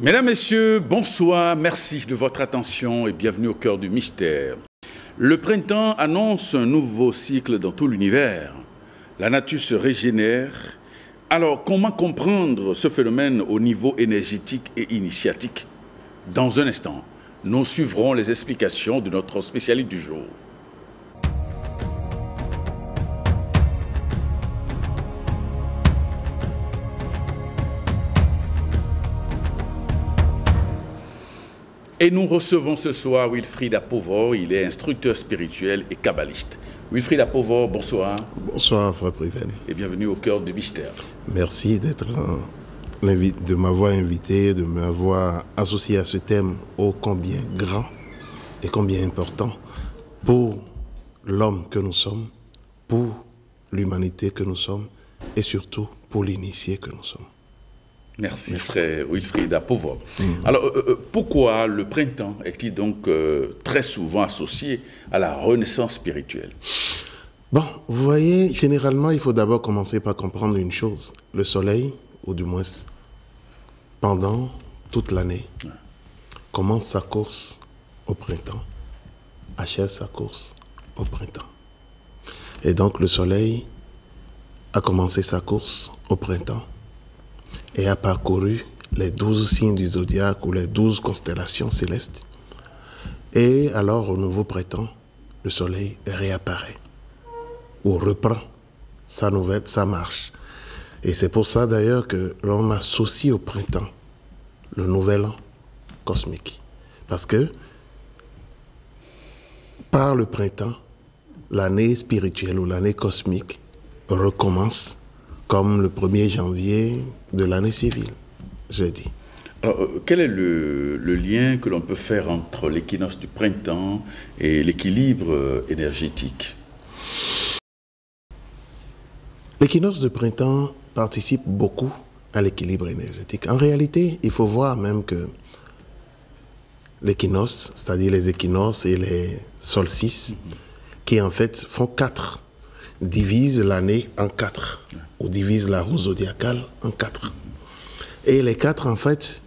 Mesdames, Messieurs, bonsoir, merci de votre attention et bienvenue au cœur du mystère. Le printemps annonce un nouveau cycle dans tout l'univers. La nature se régénère. Alors, comment comprendre ce phénomène au niveau énergétique et initiatique? Dans un instant, nous suivrons les explications de notre spécialiste du jour. Et nous recevons ce soir Wilfried Apovor, il est instructeur spirituel et kabbaliste. Wilfried Apovor, bonsoir. Bonsoir, frère Privel. Et bienvenue au cœur du mystère. Merci de m'avoir invité, de m'avoir associé à ce thème ô combien grand et combien important pour l'homme que nous sommes, pour l'humanité que nous sommes et surtout pour l'initié que nous sommes. Merci, frère Wilfried Apovor. Alors, pourquoi le printemps est-il donc très souvent associé à la renaissance spirituelle? Bon, vous voyez, généralement, il faut d'abord commencer par comprendre une chose. Le soleil, ou du moins pendant toute l'année, commence sa course au printemps, achève sa course au printemps. Et donc, le soleil a commencé sa course au printemps et a parcouru les 12 signes du zodiaque ou les 12 constellations célestes. Et alors, au nouveau printemps, le soleil réapparaît ou reprend sa marche. Et c'est pour ça d'ailleurs que l'on associe au printemps le nouvel an cosmique. Parce que par le printemps, l'année spirituelle ou l'année cosmique recommence comme le 1er janvier de l'année civile, j'ai dit. Alors, quel est le lien que l'on peut faire entre l'équinoxe du printemps et l'équilibre énergétique? L'équinoxe de printemps participe beaucoup à l'équilibre énergétique. En réalité, il faut voir même que l'équinoxe, c'est-à-dire les équinoxes et les solstices, qui en fait font 4, divisent l'année en 4, ou divisent la roue zodiacale en 4. Et les 4, en fait,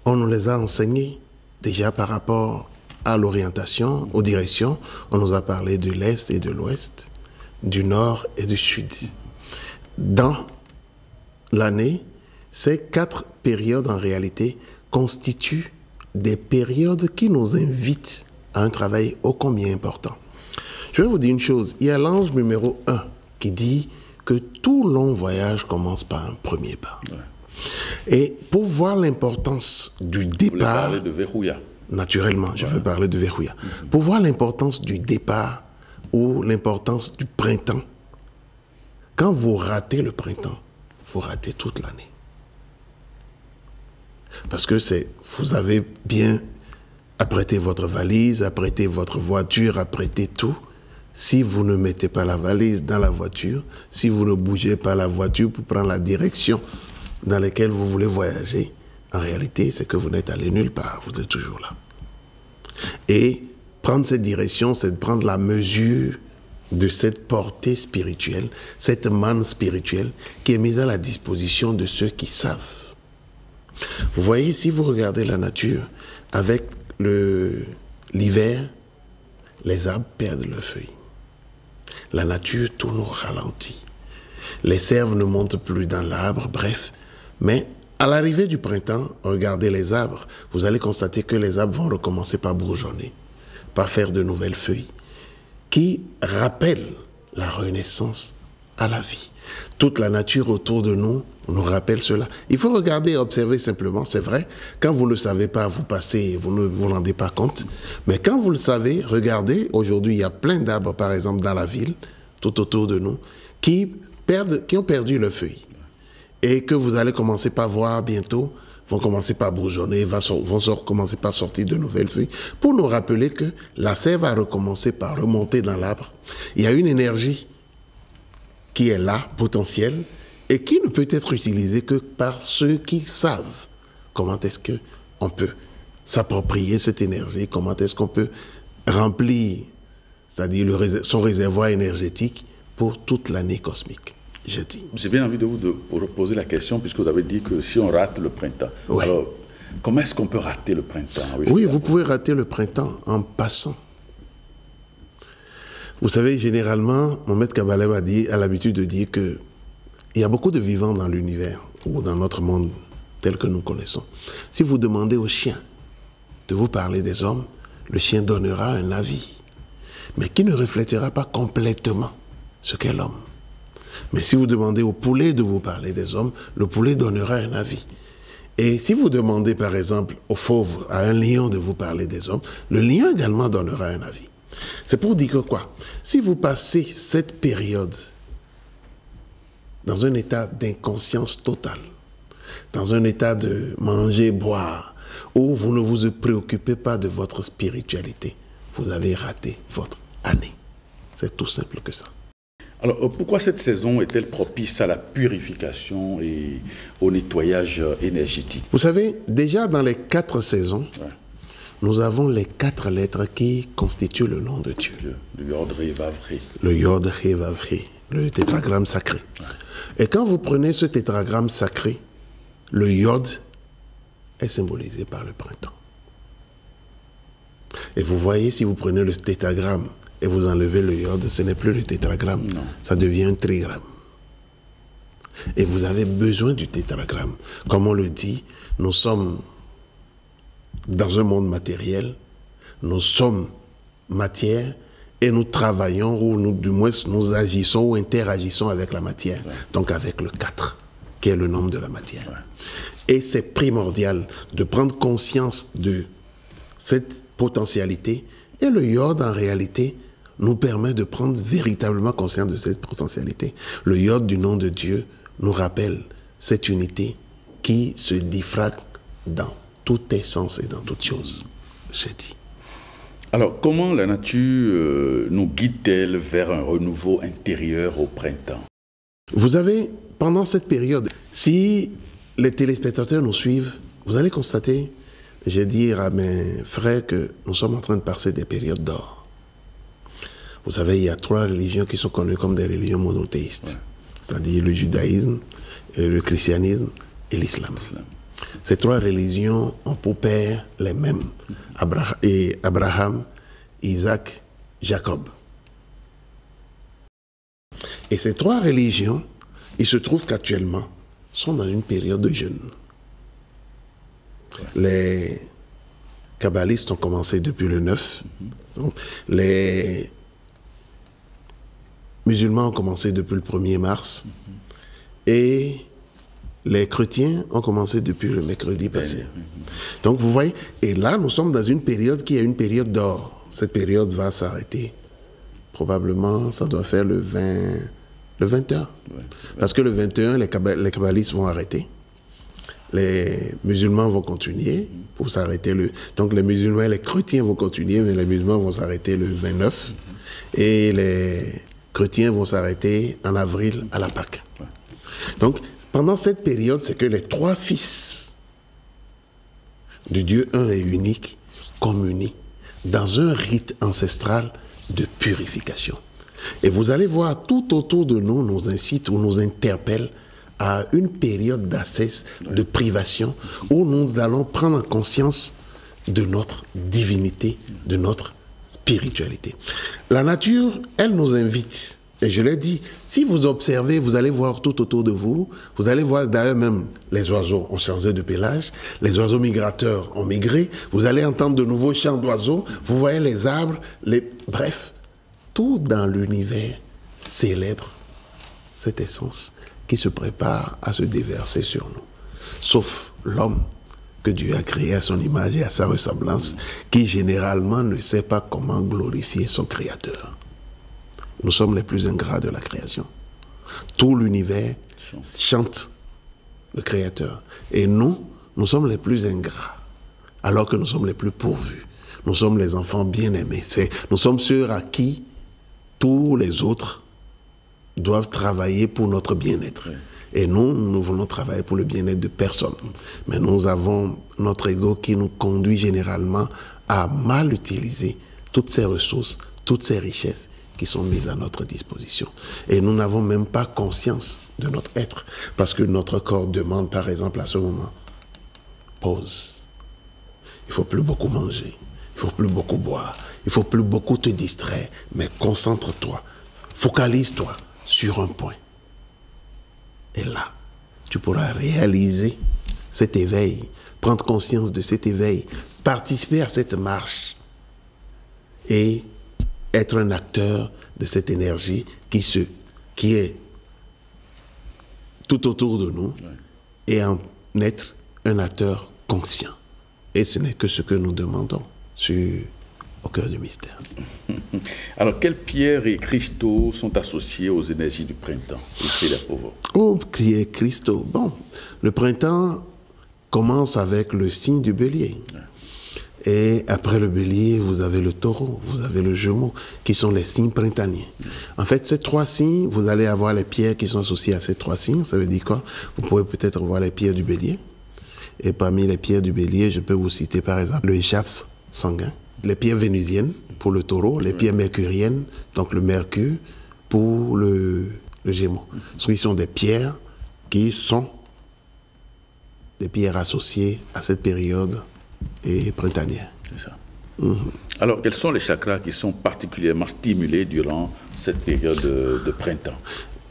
on nous les a enseignés déjà par rapport à l'orientation, aux directions. On nous a parlé de l'Est et de l'Ouest, du Nord et du Sud. Dans l'année, ces 4 périodes, en réalité, constituent des périodes qui nous invitent à un travail ô combien important. Je vais vous dire une chose, il y a l'ange numéro 1 qui dit que tout long voyage commence par un premier pas. Ouais. Et pour voir l'importance du départ... Vous voulez parler de verrouilla. Naturellement, je veux parler de verrouilla. Pour voir l'importance du départ ou l'importance du printemps, quand vous ratez le printemps, vous ratez toute l'année. Parce que vous avez bien apprêté votre valise, apprêté votre voiture, apprêté tout. Si vous ne mettez pas la valise dans la voiture, si vous ne bougez pas la voiture pour prendre la direction dans laquelle vous voulez voyager, en réalité, c'est que vous n'êtes allé nulle part, vous êtes toujours là. Et prendre cette direction, c'est de prendre la mesure de cette portée spirituelle, cette manne spirituelle qui est mise à la disposition de ceux qui savent. Vous voyez, si vous regardez la nature, avec l'hiver, les arbres perdent leurs feuilles. La nature tourne au ralenti. Les cerfs ne montent plus dans l'arbre, bref. Mais à l'arrivée du printemps, regardez les arbres. Vous allez constater que les arbres vont recommencer par bourgeonner, par faire de nouvelles feuilles, qui rappellent la renaissance à la vie. Toute la nature autour de nous nous rappelle cela. Il faut regarder et observer simplement, c'est vrai, quand vous ne savez pas, vous passez, vous ne vous rendez pas compte, mais quand vous le savez, regardez, aujourd'hui il y a plein d'arbres par exemple dans la ville, tout autour de nous, qui ont perdu leurs feuilles et que vous allez commencer par voir bientôt, vont commencer par bourgeonner, vont commencer par sortir de nouvelles feuilles, pour nous rappeler que la sève va recommencer par remonter dans l'arbre. Il y a une énergie qui est là, potentielle, et qui ne peut être utilisée que par ceux qui savent comment est-ce qu'on peut s'approprier cette énergie, comment est-ce qu'on peut remplir, c'est-à-dire son réservoir énergétique pour toute l'année cosmique. J'ai bien envie de vous poser la question, puisque vous avez dit que si on rate le printemps, ouais. Alors Comment est-ce qu'on peut rater le printemps? Oui, vous pouvez rater le printemps en passant. Vous savez, généralement, mon maître Kabalev a l'habitude de dire qu'il y a beaucoup de vivants dans l'univers ou dans notre monde tel que nous connaissons. Si vous demandez au chien de vous parler des hommes, le chien donnera un avis, mais qui ne reflètera pas complètement ce qu'est l'homme. Mais si vous demandez au poulet de vous parler des hommes, le poulet donnera un avis. Et si vous demandez, par exemple, au fauve, à un lion de vous parler des hommes, le lion également donnera un avis. C'est pour dire que quoi? Si vous passez cette période dans un état d'inconscience totale, dans un état de manger, boire, où vous ne vous préoccupez pas de votre spiritualité, vous avez raté votre année. C'est tout simple que ça. Alors, pourquoi cette saison est-elle propice à la purification et au nettoyage énergétique? Vous savez, déjà dans les 4 saisons, nous avons les 4 lettres qui constituent le nom de Dieu. Le Yod Ré Vav Ré. Le Yod Ré Vav Ré, le tétragramme sacré. Et quand vous prenez ce tétragramme sacré, le Yod est symbolisé par le printemps. Et vous voyez, si vous prenez le tétragramme et vous enlevez le Yod, ce n'est plus le tétragramme, non. Ça devient un trigramme. Et vous avez besoin du tétragramme. Comme on le dit, nous sommes dans un monde matériel, nous sommes matière et nous travaillons, ou nous, du moins nous agissons ou interagissons avec la matière, donc avec le 4, qui est le nombre de la matière. Et c'est primordial de prendre conscience de cette potentialité, et le Yod, en réalité, nous permet de prendre véritablement conscience de cette potentialité. Le Yod du nom de Dieu nous rappelle cette unité qui se diffracte dans toute essence et dans toute chose, je dis. Alors, comment la nature nous guide-t-elle vers un renouveau intérieur au printemps? Vous avez, pendant cette période, si les téléspectateurs nous suivent, vous allez constater, je vais dire à mes frères que nous sommes en train de passer des périodes d'or. Vous savez, il y a 3 religions qui sont connues comme des religions monothéistes, c'est-à-dire le judaïsme, le christianisme et l'islam. Ces 3 religions ont pour père les mêmes, Abraham, Isaac, Jacob. Et ces 3 religions, il se trouve qu'actuellement, sont dans une période de jeûne. Les kabbalistes ont commencé depuis le 9. Les musulmans ont commencé depuis le 1er mars. Et les chrétiens ont commencé depuis le mercredi passé. Donc vous voyez, et là nous sommes dans une période qui est une période d'or. Cette période va s'arrêter. Probablement, ça doit faire le 21. Parce que le 21, les kabbalistes vont arrêter. Les musulmans vont continuer pour s'arrêter Donc les musulmans et les chrétiens vont continuer, mais les musulmans vont s'arrêter le 29. Et les chrétiens vont s'arrêter en avril à la Pâque. Donc, pendant cette période, c'est que les 3 fils de Dieu un et unique communient dans un rite ancestral de purification. Et vous allez voir, tout autour de nous, nous incite ou nous interpelle à une période d'ascèse, de privation, où nous allons prendre conscience de notre divinité, de notre spiritualité. La nature, elle nous invite. Et je l'ai dit, si vous observez, vous allez voir tout autour de vous, vous allez voir d'ailleurs même les oiseaux ont changé de pelage, les oiseaux migrateurs ont migré, vous allez entendre de nouveaux chants d'oiseaux, vous voyez les arbres, bref, tout dans l'univers célèbre cette essence qui se prépare à se déverser sur nous. Sauf l'homme que Dieu a créé à son image et à sa ressemblance, qui généralement ne sait pas comment glorifier son Créateur. Nous sommes les plus ingrats de la création. Tout l'univers chante le Créateur. Et nous sommes les plus ingrats, alors que nous sommes les plus pourvus. Nous sommes les enfants bien-aimés. Nous sommes ceux à qui tous les autres doivent travailler pour notre bien-être. Et nous voulons travailler pour le bien-être de personne. Mais nous avons notre ego qui nous conduit généralement à mal utiliser toutes ces ressources, toutes ces richesses qui sont mises à notre disposition. Et nous n'avons même pas conscience de notre être, parce que notre corps demande, par exemple, à ce moment, pause. Il ne faut plus beaucoup manger. Il ne faut plus beaucoup boire. Il ne faut plus beaucoup te distraire. Mais concentre-toi. Focalise-toi sur un point. Et là, tu pourras réaliser cet éveil, prendre conscience de cet éveil, participer à cette marche et être un acteur de cette énergie qui est tout autour de nous et en être un acteur conscient. Et ce n'est que ce que nous demandons au cœur du mystère. Alors, quelles pierres et cristaux sont associés aux énergies du printemps? Oh, pierres et cristaux. Bon, le printemps commence avec le signe du bélier. Et après le bélier, vous avez le taureau, vous avez le gémeaux, qui sont les signes printaniers. En fait, ces trois signes, vous allez avoir les pierres qui sont associées à ces trois signes. Ça veut dire quoi? Vous pouvez peut-être voir les pierres du bélier. Et parmi les pierres du bélier, je peux vous citer par exemple le échaps sanguin, les pierres vénusiennes pour le taureau, les pierres mercuriennes, donc le mercure, pour le gémeaux. Ce sont des pierres qui sont des pierres associées à cette période et printanière. C'est ça. Alors, quels sont les chakras qui sont particulièrement stimulés durant cette période de printemps?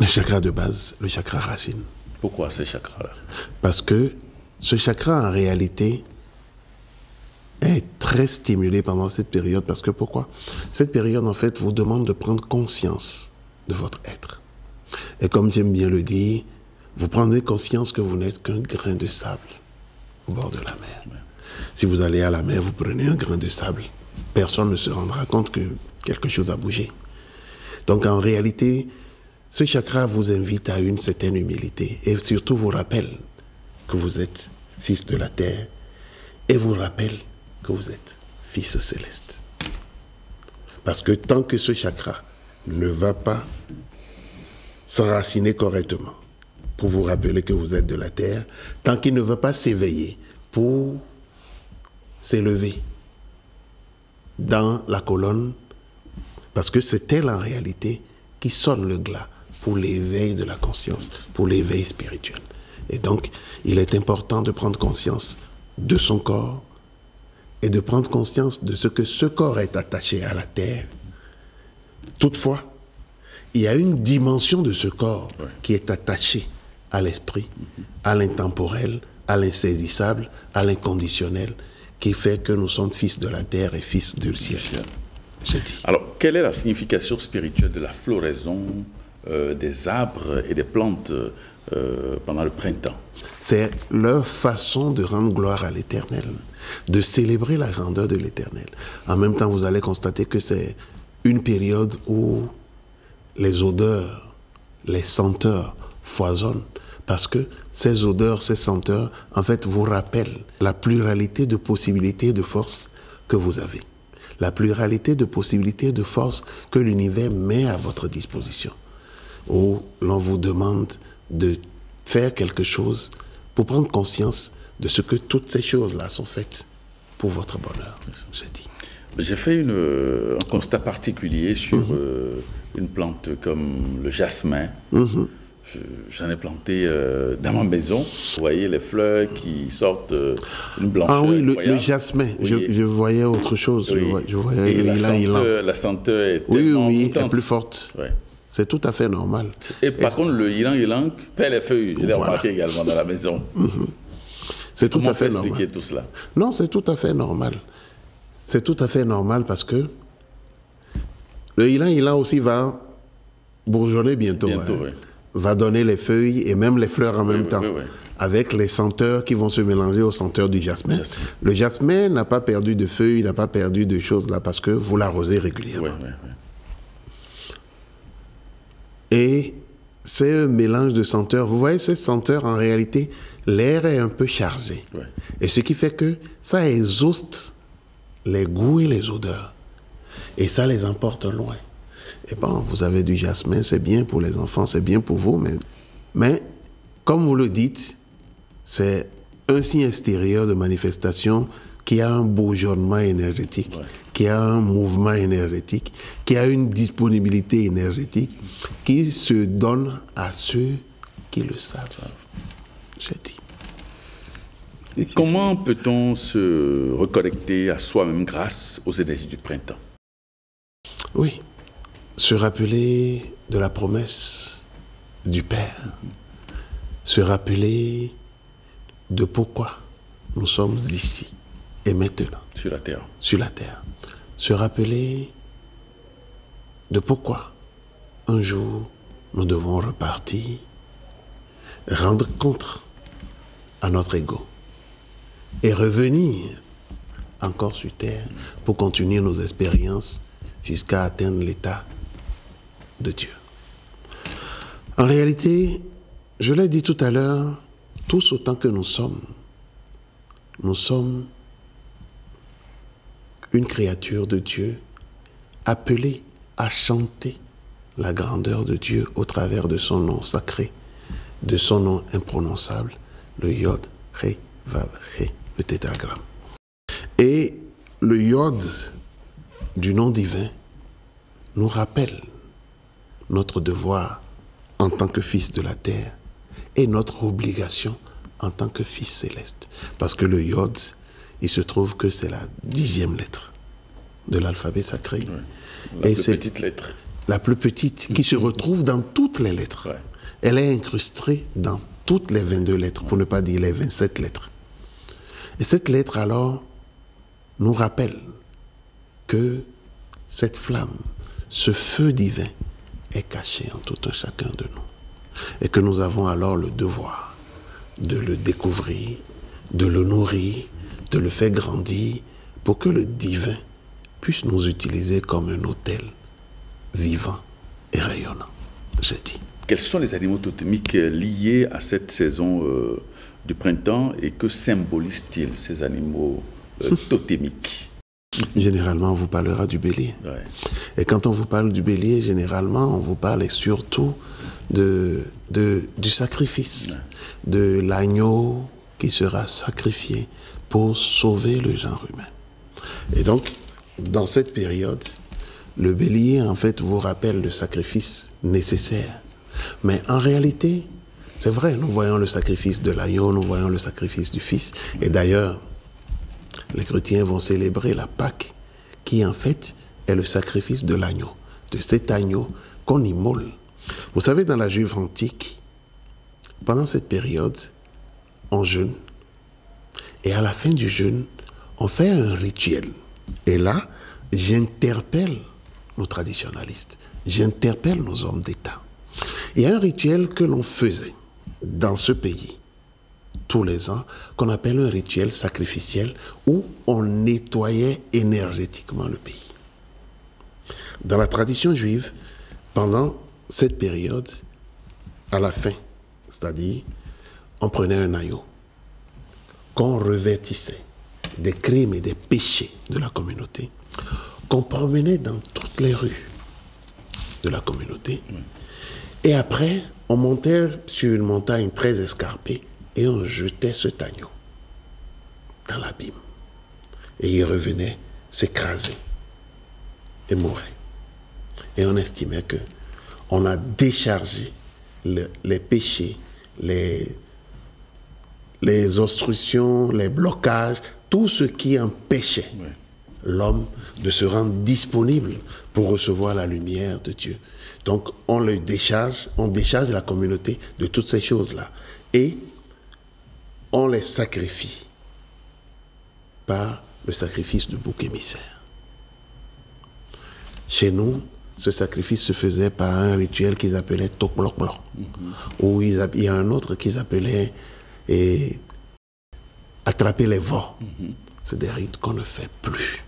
Le chakra de base, le chakra racine. Pourquoi ces chakras-là? Parce que ce chakra, en réalité, est très stimulé pendant cette période. Parce que pourquoi? Cette période, en fait, vous demande de prendre conscience de votre être. Et comme j'aime bien le dire, vous prenez conscience que vous n'êtes qu'un grain de sable au bord de la mer. Ouais. Si vous allez à la mer, vous prenez un grain de sable. Personne ne se rendra compte que quelque chose a bougé. Donc en réalité, ce chakra vous invite à une certaine humilité et surtout vous rappelle que vous êtes fils de la terre et vous rappelle que vous êtes fils céleste. Parce que tant que ce chakra ne va pas s'enraciner correctement pour vous rappeler que vous êtes de la terre, tant qu'il ne va pas s'éveiller pour s'élever dans la colonne, parce que c'est elle en réalité qui sonne le glas pour l'éveil de la conscience, pour l'éveil spirituel. Et donc, il est important de prendre conscience de son corps et de prendre conscience de ce que ce corps est attaché à la terre. Toutefois, il y a une dimension de ce corps qui est attachée à l'esprit, à l'intemporel, à l'insaisissable, à l'inconditionnel, qui fait que nous sommes fils de la terre et fils du ciel. Alors, quelle est la signification spirituelle de la floraison des arbres et des plantes pendant le printemps? C'est leur façon de rendre gloire à l'Éternel, de célébrer la grandeur de l'Éternel. En même temps, vous allez constater que c'est une période où les odeurs, les senteurs foisonnent, parce que ces odeurs, ces senteurs, en fait, vous rappellent la pluralité de possibilités de force que vous avez. La pluralité de possibilités de force que l'univers met à votre disposition. Où l'on vous demande de faire quelque chose pour prendre conscience de ce que toutes ces choses-là sont faites pour votre bonheur, j'ai dit. J'ai fait un constat particulier sur une plante comme le jasmin. J'en ai planté dans ma maison. Vous voyez les fleurs qui sortent, une blancheur. Ah oui, le jasmin. Oui. Je voyais autre chose. Oui. Je voyais et la senteur est tellement est plus forte. Oui. C'est tout à fait normal. Et par contre, le ylang-ylang perd les feuilles. Je l'ai remarqué également dans la maison. C'est tout à fait normal. Comment expliquer tout cela? Non, c'est tout à fait normal. C'est tout à fait normal parce que le ylang-ylang aussi va bourgeonner bientôt. Oui. Va donner les feuilles et même les fleurs en même temps, avec les senteurs qui vont se mélanger aux senteurs du jasmin. Le jasmin n'a pas perdu de feuilles, n'a pas perdu de choses là, parce que vous l'arrosez régulièrement. Et c'est un mélange de senteurs. Vous voyez, ces senteurs, en réalité, l'air est un peu chargé. Et ce qui fait que ça exhauste les goûts et les odeurs. Et ça les emporte loin. Et bon, vous avez du jasmin, c'est bien pour les enfants, c'est bien pour vous, mais comme vous le dites, c'est un signe extérieur de manifestation qui a un bourgeonnement énergétique, qui a un mouvement énergétique, qui a une disponibilité énergétique, qui se donne à ceux qui le savent. J'ai dit. Et comment peut-on se reconnecter à soi-même grâce aux énergies du printemps? Oui, se rappeler de la promesse du Père, se rappeler de pourquoi nous sommes ici et maintenant. Sur la terre. Sur la terre. Se rappeler de pourquoi un jour nous devons repartir, rendre compte à notre ego et revenir encore sur terre pour continuer nos expériences jusqu'à atteindre l'état de Dieu. En réalité, je l'ai dit tout à l'heure, tous autant que nous sommes une créature de Dieu appelée à chanter la grandeur de Dieu au travers de son nom sacré, de son nom imprononçable, le Yod, Ré, Vav, Ré, le tétragramme. Et le Yod du nom divin nous rappelle notre devoir en tant que fils de la terre et notre obligation en tant que fils céleste. Parce que le Yod, il se trouve que c'est la 10e lettre de l'alphabet sacré. Ouais. La plus petite lettre. La plus petite, qui se retrouve dans toutes les lettres. Ouais. Elle est incrustée dans toutes les 22 lettres, pour ne pas dire les 27 lettres. Et cette lettre, alors, nous rappelle que cette flamme, ce feu divin, est caché en tout un chacun de nous. Et que nous avons alors le devoir de le découvrir, de le nourrir, de le faire grandir, pour que le divin puisse nous utiliser comme un autel vivant et rayonnant, je dis. Quels sont les animaux totémiques liés à cette saison du printemps et que symbolisent-ils, ces animaux totémiques? Généralement, on vous parlera du bélier. Ouais. Et quand on vous parle du bélier, généralement, on vous parle surtout du sacrifice, ouais. De l'agneau qui sera sacrifié pour sauver le genre humain. Et donc, dans cette période, le bélier, en fait, vous rappelle le sacrifice nécessaire. Mais en réalité, c'est vrai, nous voyons le sacrifice de l'agneau, nous voyons le sacrifice du fils. Et d'ailleurs, les chrétiens vont célébrer la Pâque, qui en fait est le sacrifice de l'agneau, de cet agneau qu'on immole. Vous savez, dans la Juive antique, pendant cette période, on jeûne. Et à la fin du jeûne, on fait un rituel. Et là, j'interpelle nos traditionalistes, j'interpelle nos hommes d'État. Il y a un rituel que l'on faisait dans ce pays, tous les ans, qu'on appelle un rituel sacrificiel, où on nettoyait énergétiquement le pays. Dans la tradition juive, pendant cette période, à la fin, c'est-à-dire, on prenait un agneau, qu'on revêtissait des crimes et des péchés de la communauté, qu'on promenait dans toutes les rues de la communauté. Et après, on montait sur une montagne très escarpée et on jetait cet agneau dans l'abîme. Et il revenait s'écraser et mourir. Et on estimait qu'on a déchargé les péchés, les obstructions, les blocages, tout ce qui empêchait l'homme de se rendre disponible pour recevoir la lumière de Dieu. Donc on décharge la communauté de toutes ces choses-là. Et on les sacrifie par le sacrifice du bouc émissaire. Chez nous, ce sacrifice se faisait par un rituel qu'ils appelaient Tokblokblok. Ou il y a un autre qu'ils appelaient attraper les veaux. C'est des rites qu'on ne fait plus.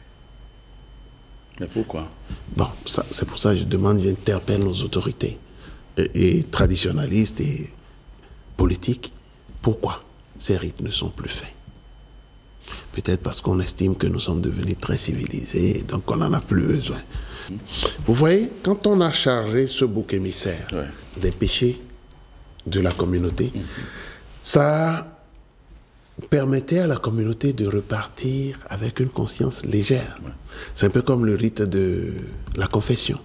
Mais pourquoi? Bon, c'est pour ça que j'interpelle nos autorités et traditionnalistes et politiques. Pourquoi ces rites ne sont plus faits? Peut-être parce qu'on estime que nous sommes devenus très civilisés, donc on n'en a plus besoin. Vous voyez, quand on a chargé ce bouc émissaire des péchés de la communauté, ça permettait à la communauté de repartir avec une conscience légère. C'est un peu comme le rite de la confession.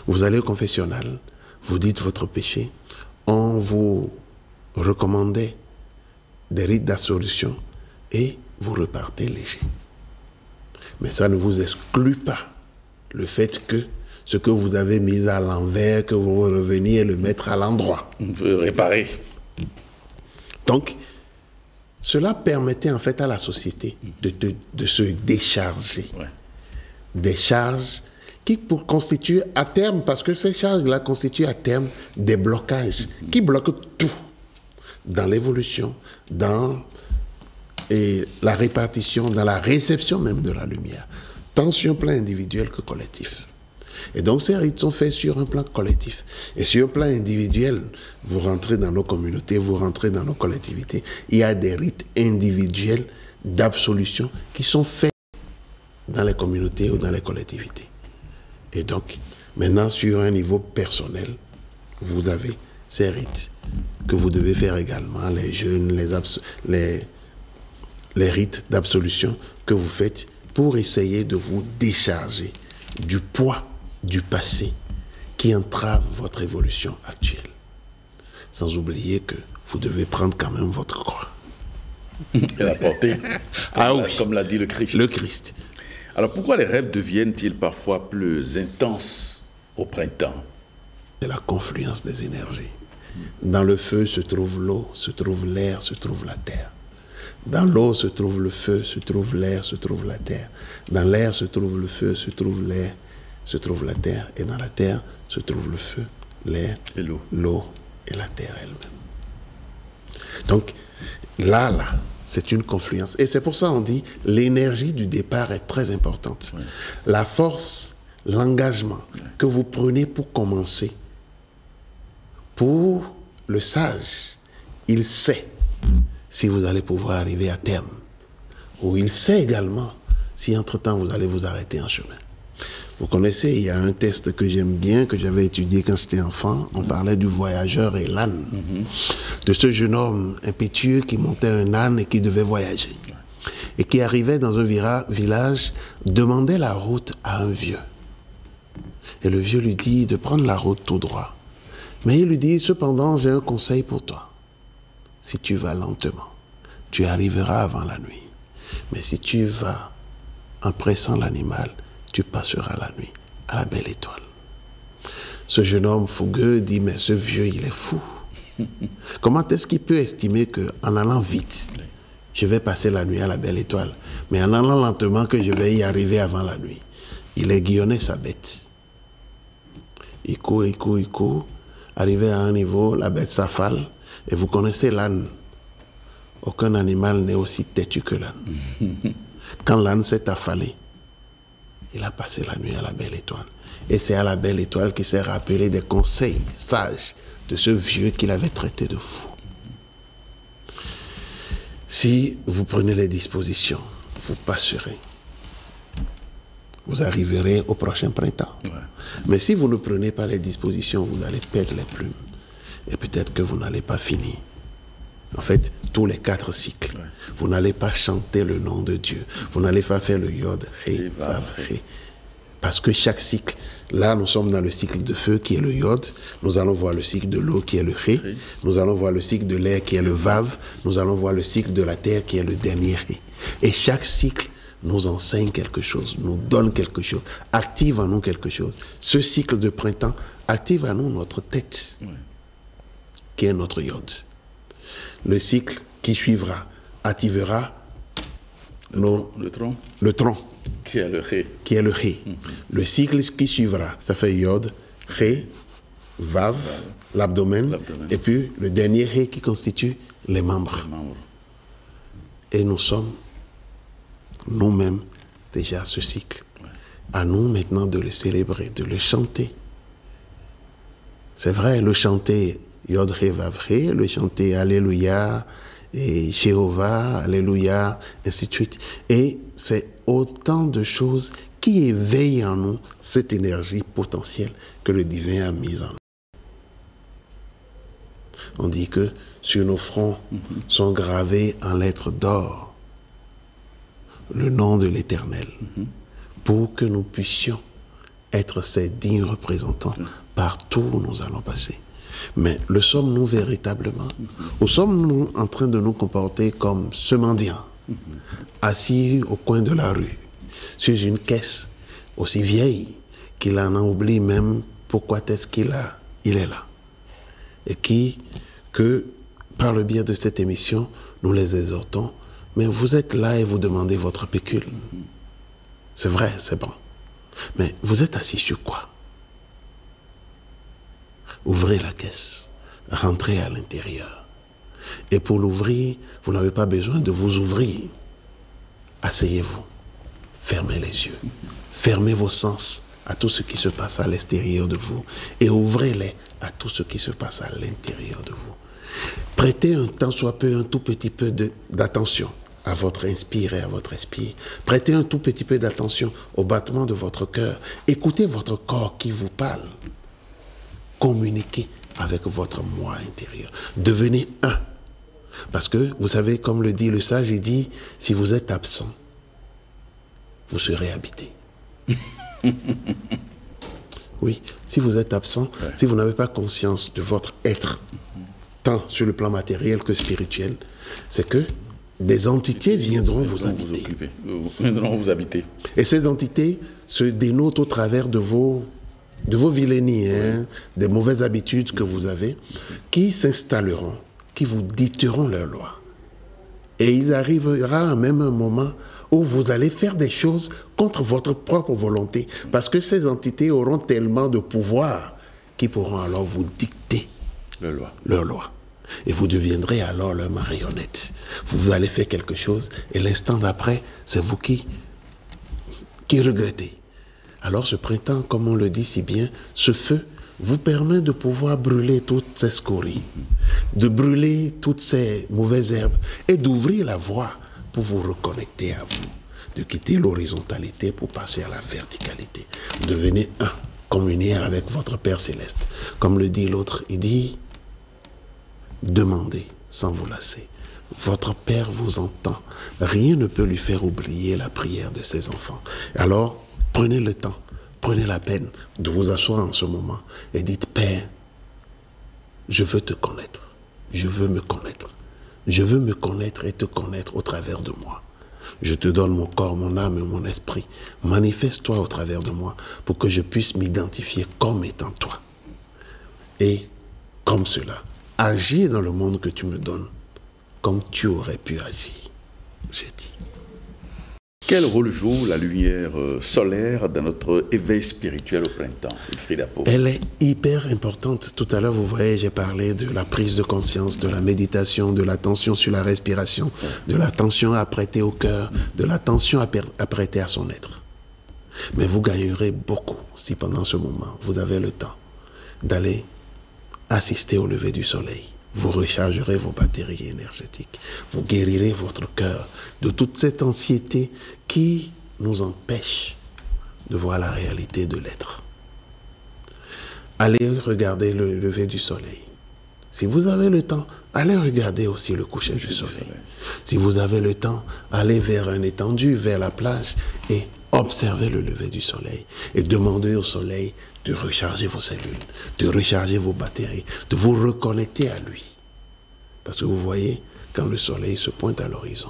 Vous allez au confessionnal, vous dites votre péché, on vous recommandait des rites d'assolution et vous repartez léger. Mais ça ne vous exclut pas le fait que ce que vous avez mis à l'envers, que vous reveniez le mettre à l'endroit. On peut réparer. Donc, cela permettait en fait à la société de se décharger. Ouais. Des charges qui constituent à terme, parce que ces charges-là constituent à terme des blocages qui bloquent tout dans l'évolution, dans la répartition, dans la réception même de la lumière, tant sur un plan individuel que collectif. Et donc ces rites sont faits sur un plan collectif. Et sur un plan individuel, vous rentrez dans nos communautés, vous rentrez dans nos collectivités, il y a des rites individuels d'absolution qui sont faits dans les communautés ou dans les collectivités. Et donc, maintenant, sur un niveau personnel, vous avez ces rites que vous devez faire également, les jeûnes, les rites d'absolution que vous faites pour essayer de vous décharger du poids du passé qui entrave votre évolution actuelle. Sans oublier que vous devez prendre quand même votre croix. Et la porter, oui. Comme l'a dit le Christ. Le Christ. Alors pourquoi les rêves deviennent-ils parfois plus intenses au printemps? C'est la confluence des énergies. Dans le feu se trouve l'eau, se trouve l'air, se trouve la terre. Dans l'eau se trouve le feu, se trouve l'air, se trouve la terre. Dans l'air se trouve le feu, se trouve l'air, se trouve la terre. Et dans la terre se trouve le feu, l'air, et l'eau et la terre elle-même. Donc là, c'est une confluence. Et c'est pour ça qu'on dit l'énergie du départ est très importante. Oui. La force, l'engagement que vous prenez pour commencer, pour le sage, il sait si vous allez pouvoir arriver à terme. Ou il sait également si entre-temps vous allez vous arrêter en chemin. Vous connaissez, il y a un test que j'aime bien, que j'avais étudié quand j'étais enfant. On parlait du voyageur et l'âne. De ce jeune homme impétueux qui montait un âne et qui devait voyager. Et qui arrivait dans un village, demandait la route à un vieux. Et le vieux lui dit de prendre la route tout droit. Mais il lui dit, cependant, j'ai un conseil pour toi. Si tu vas lentement, tu arriveras avant la nuit. Mais si tu vas en pressant l'animal, tu passeras la nuit à la belle étoile. Ce jeune homme fougueux dit, mais ce vieux, il est fou. Comment est-ce qu'il peut estimer qu'en allant vite, je vais passer la nuit à la belle étoile, mais en allant lentement que je vais y arriver avant la nuit? Il aiguillonnait sa bête. Il court. Arrivé à un niveau, la bête s'affale. Et vous connaissez l'âne. Aucun animal n'est aussi têtu que l'âne. Quand l'âne s'est affalé, il a passé la nuit à la belle étoile. Et c'est à la belle étoile qu'il s'est rappelé des conseils sages de ce vieux qu'il avait traité de fou. Si vous prenez les dispositions, vous passerez. Vous arriverez au prochain printemps. Ouais. Mais si vous ne prenez pas les dispositions, vous allez perdre les plumes. Et peut-être que vous n'allez pas finir. En fait, tous les 4 cycles, ouais. Vous n'allez pas chanter le nom de Dieu. Vous n'allez pas faire le yod, ré, vav, ré. Parce que chaque cycle, là nous sommes dans le cycle de feu qui est le yod, nous allons voir le cycle de l'eau qui est le ré, nous allons voir le cycle de l'air qui est le vav, nous allons voir le cycle de la terre qui est le dernier ré. Et chaque cycle nous enseigne quelque chose, nous donne quelque chose, active en nous quelque chose. Ce cycle de printemps active en nous notre tête, qui est notre yod. Le cycle qui suivra activera le tronc, qui est le ré. Le cycle qui suivra, ça fait yod, ré, vav, l'abdomen, et puis le dernier ré qui constitue les membres. Et nous sommes nous-mêmes déjà ce cycle. À nous maintenant de le célébrer, de le chanter. C'est vrai, le chanter Yod Ré Vav Ré, le chanter Alléluia et Jéhovah, Alléluia, ainsi de suite. Et c'est autant de choses qui éveillent en nous cette énergie potentielle que le divin a mise en nous. On dit que sur nos fronts sont gravés en lettres d'or le nom de l'Éternel, pour que nous puissions être ses dignes représentants partout où nous allons passer. Mais le sommes-nous véritablement? Ou sommes-nous en train de nous comporter comme ce mendiant assis au coin de la rue, sur une caisse aussi vieille qu'il en a oublié même pourquoi est-ce qu'il est là. Et que par le biais de cette émission, nous les exhortons, mais vous êtes là et vous demandez votre pécule. C'est vrai, c'est bon. Mais vous êtes assis sur quoi? Ouvrez la caisse, rentrez à l'intérieur. Et pour l'ouvrir, vous n'avez pas besoin de vous ouvrir. Asseyez-vous, fermez les yeux, fermez vos sens à tout ce qui se passe à l'extérieur de vous et ouvrez-les à tout ce qui se passe à l'intérieur de vous. Prêtez un tant soit peu, un tout petit peu d'attention à votre inspire et à votre expire. Prêtez un tout petit peu d'attention au battement de votre cœur. Écoutez votre corps qui vous parle. Communiquez avec votre moi intérieur. Devenez un. Parce que, vous savez, comme le dit le sage, il dit, si vous êtes absent, vous serez habité. Oui, si vous êtes absent, si vous n'avez pas conscience de votre être, tant sur le plan matériel que spirituel, c'est que des entités viendront vous habiter. Viendront vous habiter. Et ces entités se dénotent au travers de vos vilainies, des mauvaises habitudes que vous avez, qui s'installeront, qui vous dicteront leurs lois. Et il arrivera même un moment où vous allez faire des choses contre votre propre volonté, parce que ces entités auront tellement de pouvoir qu'ils pourront alors vous dicter leurs lois. Et vous deviendrez alors leur marionnette. Vous allez faire quelque chose, et l'instant d'après, c'est vous qui regrettez. Alors ce printemps, comme on le dit si bien, ce feu vous permet de pouvoir brûler toutes ces scories, de brûler toutes ces mauvaises herbes et d'ouvrir la voie pour vous reconnecter à vous, de quitter l'horizontalité pour passer à la verticalité. Devenez un, communier avec votre Père Céleste. Comme le dit l'autre, il dit, demandez sans vous lasser. Votre Père vous entend. Rien ne peut lui faire oublier la prière de ses enfants. Alors, prenez le temps, prenez la peine de vous asseoir en ce moment et dites, Père, je veux te connaître, je veux me connaître. Je veux me connaître et te connaître au travers de moi. Je te donne mon corps, mon âme et mon esprit. Manifeste-toi au travers de moi pour que je puisse m'identifier comme étant toi. Et comme cela, agir dans le monde que tu me donnes comme tu aurais pu agir, j'ai dit. Quel rôle joue la lumière solaire dans notre éveil spirituel au printemps, Wilfried Apo? Elle est hyper importante. Tout à l'heure, vous voyez, j'ai parlé de la prise de conscience, de la méditation, de l'attention sur la respiration, de l'attention à prêter au cœur, de l'attention à prêter à son être. Mais vous gagnerez beaucoup si pendant ce moment, vous avez le temps d'aller assister au lever du soleil. Vous rechargerez vos batteries énergétiques. Vous guérirez votre cœur de toute cette anxiété qui nous empêche de voir la réalité de l'être. Allez regarder le lever du soleil. Si vous avez le temps, allez regarder aussi le coucher du soleil. Si vous avez le temps, allez vers un étendu, vers la plage et observez le lever du soleil. Et demandez au soleil de recharger vos cellules, de recharger vos batteries, de vous reconnecter à lui. Parce que vous voyez, quand le soleil se pointe à l'horizon,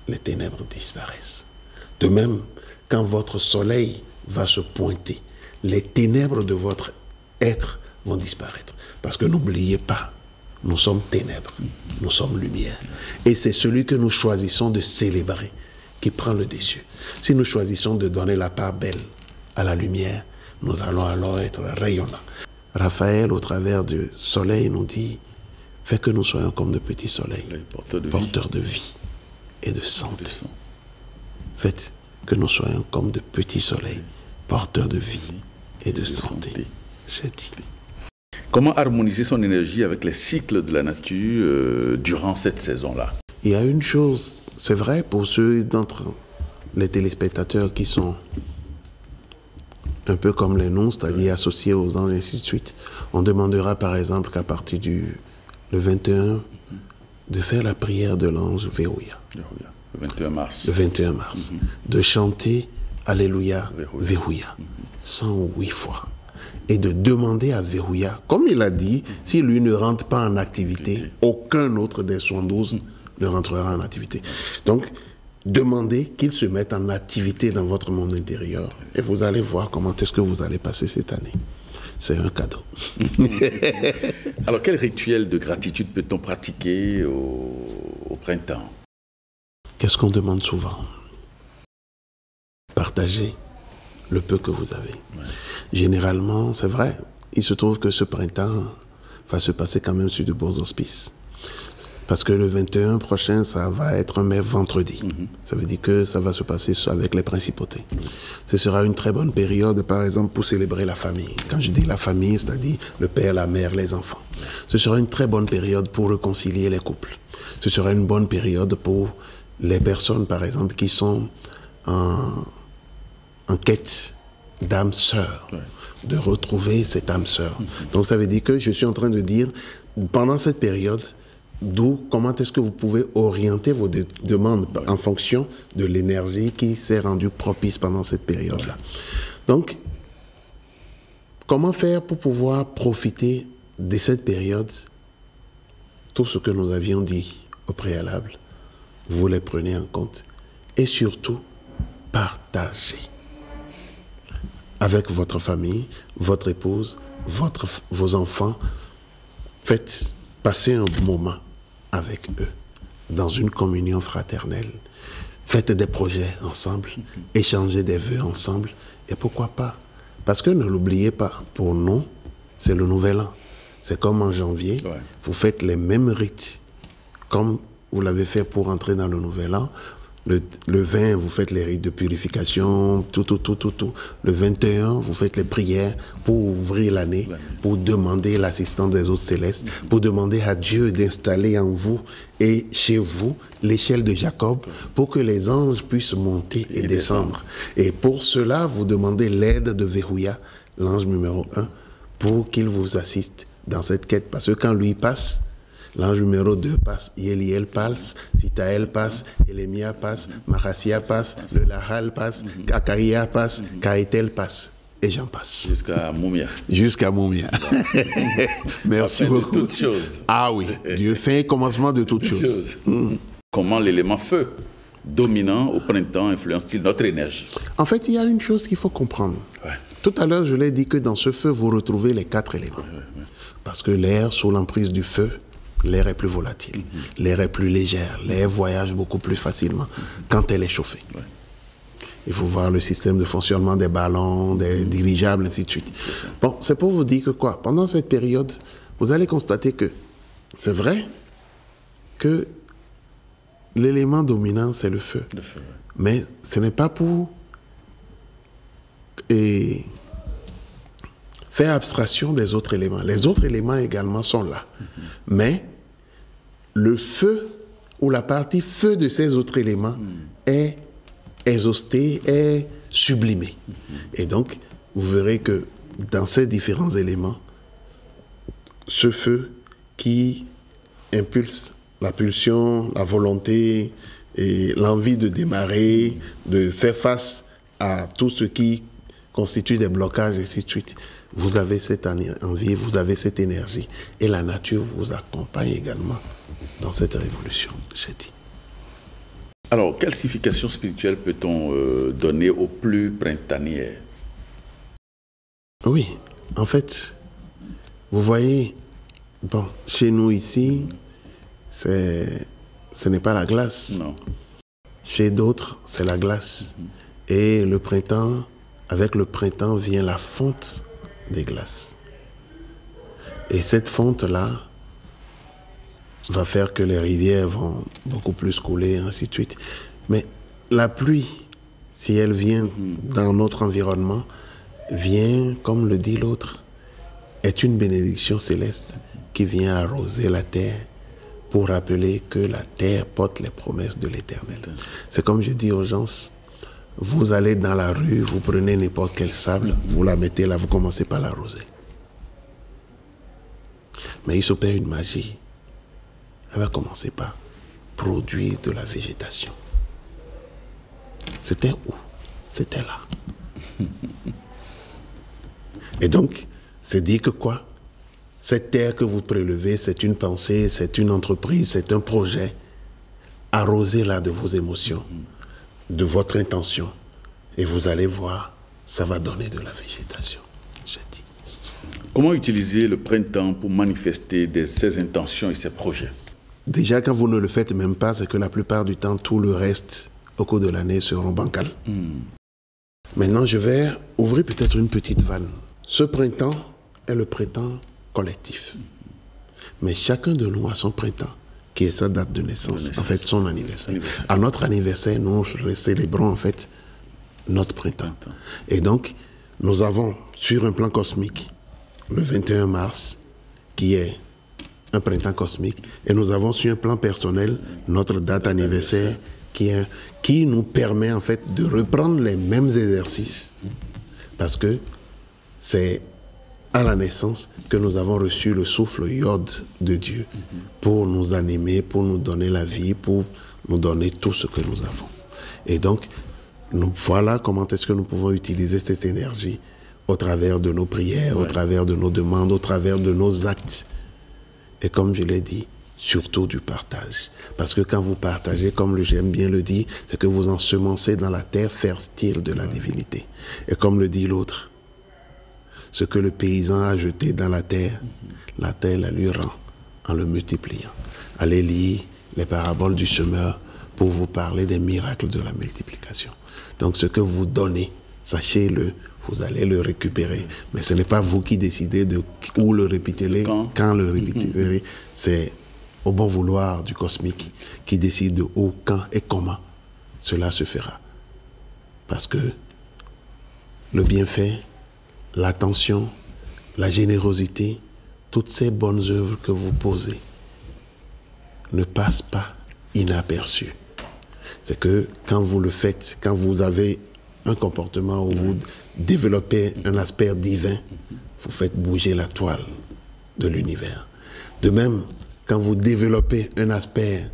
les ténèbres disparaissent. De même, quand votre soleil va se pointer, les ténèbres de votre être vont disparaître. Parce que n'oubliez pas, nous sommes ténèbres, nous sommes lumière. Et c'est celui que nous choisissons de célébrer qui prend le dessus. Si nous choisissons de donner la part belle à la lumière, nous allons alors être rayonnants. Raphaël, au travers du soleil, nous dit, fais que nous soyons comme de petits soleils, porteurs de vie et de santé. Faites que nous soyons comme de petits soleils, porteurs de vie et de santé. J'ai dit. Comment harmoniser son énergie avec les cycles de la nature durant cette saison-là? Il y a une chose, c'est vrai pour ceux d'entre les téléspectateurs qui sont un peu comme les noms, c'est-à-dire associés aux anges et ainsi de suite. On demandera par exemple qu'à partir le 21, de faire la prière de l'ange Verrouilla. Le 21 mars. Le 21 mars. De chanter Alléluia, Verrouilla, 108 fois. Et de demander à Verrouilla, comme il a dit, si lui ne rentre pas en activité, aucun autre des 112 ne rentrera en activité. Donc, demandez qu'il se mette en activité dans votre monde intérieur et vous allez voir comment est-ce que vous allez passer cette année. C'est un cadeau. Alors, quel rituel de gratitude peut-on pratiquer au printemps? Qu'est-ce qu'on demande souvent? Partagez le peu que vous avez. Ouais. Généralement, c'est vrai, il se trouve que ce printemps va se passer quand même sur de beaux auspices. Parce que le 21 prochain, ça va être un mai vendredi. Ça veut dire que ça va se passer avec les principautés. Ce sera une très bonne période, par exemple, pour célébrer la famille. Quand je dis la famille, c'est-à-dire le père, la mère, les enfants. Ce sera une très bonne période pour réconcilier les couples. Ce sera une bonne période pour les personnes, par exemple, qui sont en quête d'âme sœur, de retrouver cette âme sœur. Donc ça veut dire que je suis en train de dire, pendant cette période, comment est-ce que vous pouvez orienter vos demandes en fonction de l'énergie qui s'est rendue propice pendant cette période-là. Donc, comment faire pour pouvoir profiter de cette période? Tout ce que nous avions dit au préalable, vous les prenez en compte. Et surtout, partagez avec votre famille, votre épouse, vos enfants. Faites passer un moment avec eux, dans une communion fraternelle. Faites des projets ensemble, échangez des vœux ensemble, et pourquoi pas? Parce que ne l'oubliez pas, pour nous, c'est le nouvel an. C'est comme en janvier, vous faites les mêmes rites, comme vous l'avez fait pour entrer dans le nouvel an. Le 20, vous faites les rites de purification, tout. Le 21, vous faites les prières pour ouvrir l'année, pour demander l'assistance des hôtes célestes, pour demander à Dieu d'installer en vous et chez vous l'échelle de Jacob pour que les anges puissent monter et descendre. Et pour cela, vous demandez l'aide de Verrouilla, l'ange numéro 1, pour qu'il vous assiste dans cette quête. Parce que quand lui passe, l'ange numéro 2 passe, Yéliel passe, Sitaël passe, Élémia passe, Marassia passe, le Lahal passe, Kakaïa passe, Kaetel passe, et j'en passe. Jusqu'à Moumia. Jusqu'à Moumia. Merci beaucoup. De toutes choses. Ah oui, Dieu fait un commencement de toutes choses. Comment l'élément feu dominant au printemps influence-t-il notre énergie? En fait, il y a une chose qu'il faut comprendre. Tout à l'heure, je l'ai dit que dans ce feu, vous retrouvez les 4 éléments. Parce que l'air, sous l'emprise du feu, l'air est plus volatile, l'air est plus légère, l'air voyage beaucoup plus facilement quand elle est chauffée. Il faut voir le système de fonctionnement des ballons, des dirigeables, ainsi de suite. Bon, c'est pour vous dire que quoi, pendant cette période, vous allez constater que c'est vrai que l'élément dominant, c'est le feu. Mais ce n'est pas pour faire abstraction des autres éléments. Les autres éléments également sont là. Mais le feu, ou la partie feu de ces autres éléments, est exhausté, est sublimé. Et donc, vous verrez que dans ces différents éléments, ce feu qui impulse la pulsion, la volonté et l'envie de démarrer, de faire face à tout ce qui constitue des blocages, et ainsi de suite. Vous avez cette envie, vous avez cette énergie. Et la nature vous accompagne également dans cette révolution, j'ai dit. Alors, quelle signification spirituelle peut-on donner au plus printanier? Oui, en fait, vous voyez, bon, chez nous ici, ce n'est pas la glace. Non. Chez d'autres, c'est la glace. Et le printemps, avec le printemps vient la fonte des glaces. Et cette fonte-là va faire que les rivières vont beaucoup plus couler, ainsi de suite. Mais la pluie, si elle vient dans notre environnement, vient, comme le dit l'autre, est une bénédiction céleste qui vient arroser la terre pour rappeler que la terre porte les promesses de l'Éternel. C'est comme je dis aux gens, vous allez dans la rue, vous prenez n'importe quel sable, vous la mettez là, vous commencez par l'arroser. Mais il s'opère une magie. Elle va commencer par produire de la végétation. C'était où? C'était là. Et donc, c'est dire que quoi? Cette terre que vous prélevez, c'est une pensée, c'est une entreprise, c'est un projet arrosez-la de vos émotions, de votre intention, et vous allez voir, ça va donner de la végétation. J'ai dit. Comment utiliser le printemps pour manifester ses intentions et ses projets? Déjà, quand vous ne le faites même pas, c'est que la plupart du temps, tout le reste, au cours de l'année, seront bancals. Maintenant, je vais ouvrir peut-être une petite vanne. Ce printemps est le printemps collectif. Mais chacun de nous a son printemps, qui est sa date de naissance, en fait son anniversaire. À notre anniversaire, nous célébrons en fait notre printemps. Et donc, nous avons sur un plan cosmique le 21 mars, qui est un printemps cosmique, et nous avons sur un plan personnel notre date anniversaire, qui nous permet en fait de reprendre les mêmes exercices, parce que c'est à la naissance que nous avons reçu le souffle Yod de Dieu pour nous animer, pour nous donner la vie, pour nous donner tout ce que nous avons. Et donc, voilà comment est-ce que nous pouvons utiliser cette énergie au travers de nos prières, au travers de nos demandes, au travers de nos actes. Et comme je l'ai dit, surtout du partage. Parce que quand vous partagez, comme j'aime bien le dire, c'est que vous ensemencez dans la terre fertile de la divinité. Et comme le dit l'autre, ce que le paysan a jeté dans la terre la lui rend en le multipliant. Allez lire les paraboles du semeur pour vous parler des miracles de la multiplication. Donc ce que vous donnez, sachez-le, vous allez le récupérer. Mais ce n'est pas vous qui décidez de où le récupérer, quand le récupérer. C'est au bon vouloir du cosmique qui décide de où, quand et comment cela se fera. Parce que le bienfait, l'attention, la générosité, toutes ces bonnes œuvres que vous posez ne passent pas inaperçues. C'est que quand vous le faites, quand vous avez un comportement où vous développez un aspect divin, vous faites bouger la toile de l'univers. De même, quand vous développez un aspect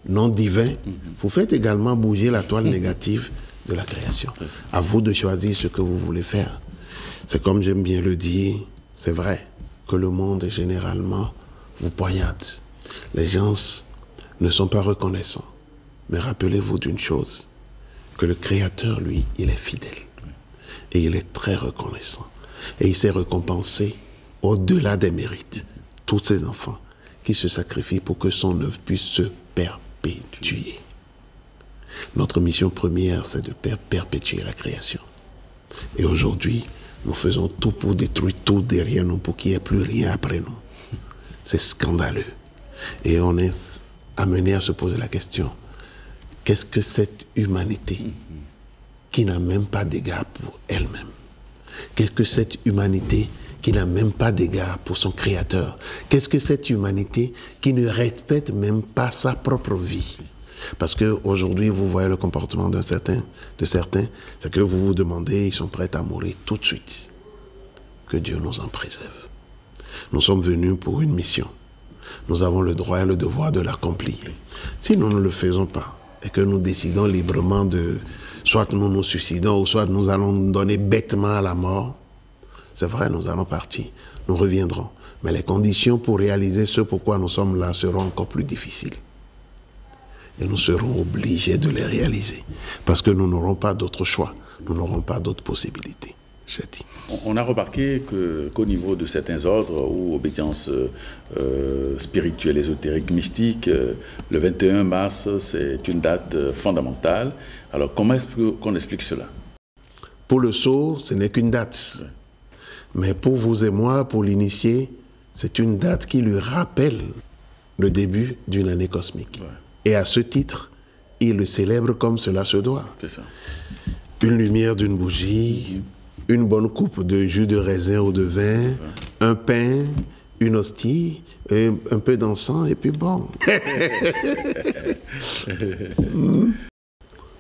non divin, vous faites également bouger la toile négative de la création. À vous de choisir ce que vous voulez faire. C'est comme j'aime bien le dire, c'est vrai que le monde généralement vous poignarde. Les gens ne sont pas reconnaissants. Mais rappelez-vous d'une chose, que le Créateur, lui, il est fidèle. Et il est très reconnaissant. Et il s'est récompensé au-delà des mérites tous ces enfants qui se sacrifient pour que son œuvre puisse se perpétuer. Notre mission première, c'est de perpétuer la création. Et aujourd'hui, nous faisons tout pour détruire tout derrière nous, pour qu'il n'y ait plus rien après nous. C'est scandaleux. Et on est amené à se poser la question, qu'est-ce que cette humanité qui n'a même pas d'égard pour elle-même? Qu'est-ce que cette humanité qui n'a même pas d'égard pour son Créateur? Qu'est-ce que cette humanité qui ne respecte même pas sa propre vie? Parce qu'aujourd'hui, vous voyez le comportement de certains, c'est que vous vous demandez, ils sont prêts à mourir tout de suite. Que Dieu nous en préserve. Nous sommes venus pour une mission. Nous avons le droit et le devoir de l'accomplir. Si nous ne le faisons pas, et que nous décidons librement de, soit nous nous suicidons, ou soit nous allons nous donner bêtement à la mort, c'est vrai, nous allons partir, nous reviendrons. Mais les conditions pour réaliser ce pourquoi nous sommes là seront encore plus difficiles. Et nous serons obligés de les réaliser. Parce que nous n'aurons pas d'autre choix, nous n'aurons pas d'autres possibilités. J'ai dit. On a remarqué qu'au niveau de certains ordres ou obédiences spirituelles, ésotériques, mystiques, le 21 mars, c'est une date fondamentale. Alors, comment est-ce qu'on explique cela? Pour le sot, ce n'est qu'une date. Oui. Mais pour vous et moi, pour l'initié, c'est une date qui lui rappelle le début d'une année cosmique. Oui. Et à ce titre, il le célèbre comme cela se doit. C'est ça. Une lumière d'une bougie, une bonne coupe de jus de raisin ou de vin, un pain, une hostie, un peu d'encens, et puis bon.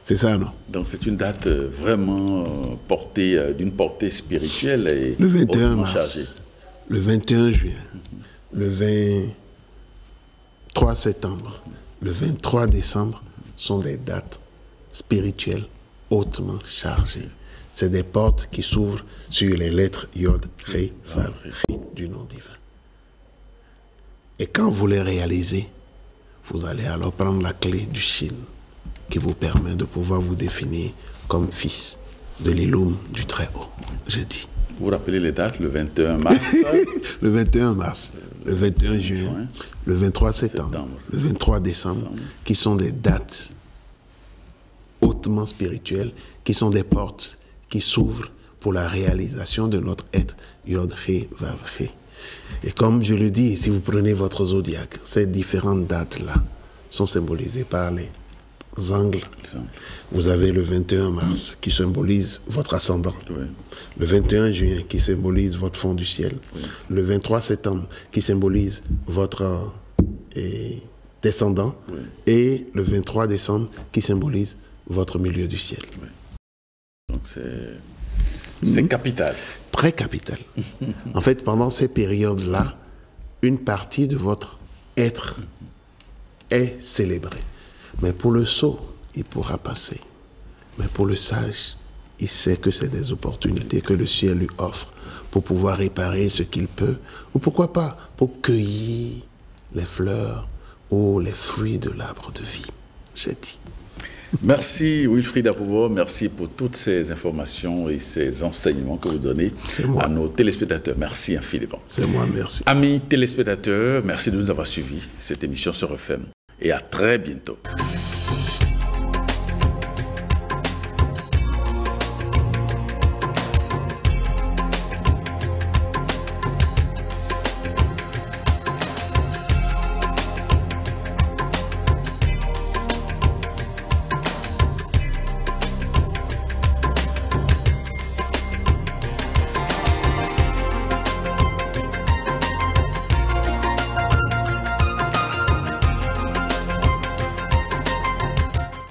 C'est ça, non? Donc c'est une date vraiment d'une portée spirituelle et le 21 hautement mars, chargée. Le 21 juin, le 23 septembre, le 23 décembre sont des dates spirituelles hautement chargées. C'est des portes qui s'ouvrent sur les lettres Yod, Ré, Vav, du nom divin. Et quand vous les réalisez, vous allez alors prendre la clé du Shin qui vous permet de pouvoir vous définir comme fils de l'Ilum du Très-Haut, jeudi. Vous vous rappelez les dates, le 21 mars Le 21 mars, le 21 juin, le 23 septembre, le 23 décembre, qui sont des dates hautement spirituelles, qui sont des portes qui s'ouvrent pour la réalisation de notre être Yod-Hé, Vav-Hé. Et comme je le dis, si vous prenez votre zodiaque, ces différentes dates-là sont symbolisées par les angles. Vous avez le 21 mars qui symbolise votre ascendant, le 21 juin qui symbolise votre fond du ciel, le 23 septembre qui symbolise votre descendant, et le 23 décembre qui symbolise votre milieu du ciel. Donc c'est capital. Très capital. En fait, pendant ces périodes-là, une partie de votre être est célébrée. Mais pour le sot, il pourra passer. Mais pour le sage, il sait que c'est des opportunités que le ciel lui offre pour pouvoir réparer ce qu'il peut, ou pourquoi pas, pour cueillir les fleurs ou les fruits de l'arbre de vie, j'ai dit. Merci Wilfried Apouvo, merci pour toutes ces informations et ces enseignements que vous donnez à nos téléspectateurs. Merci infiniment. C'est moi, merci. Amis téléspectateurs, merci de nous avoir suivis. Cette émission se refait et à très bientôt.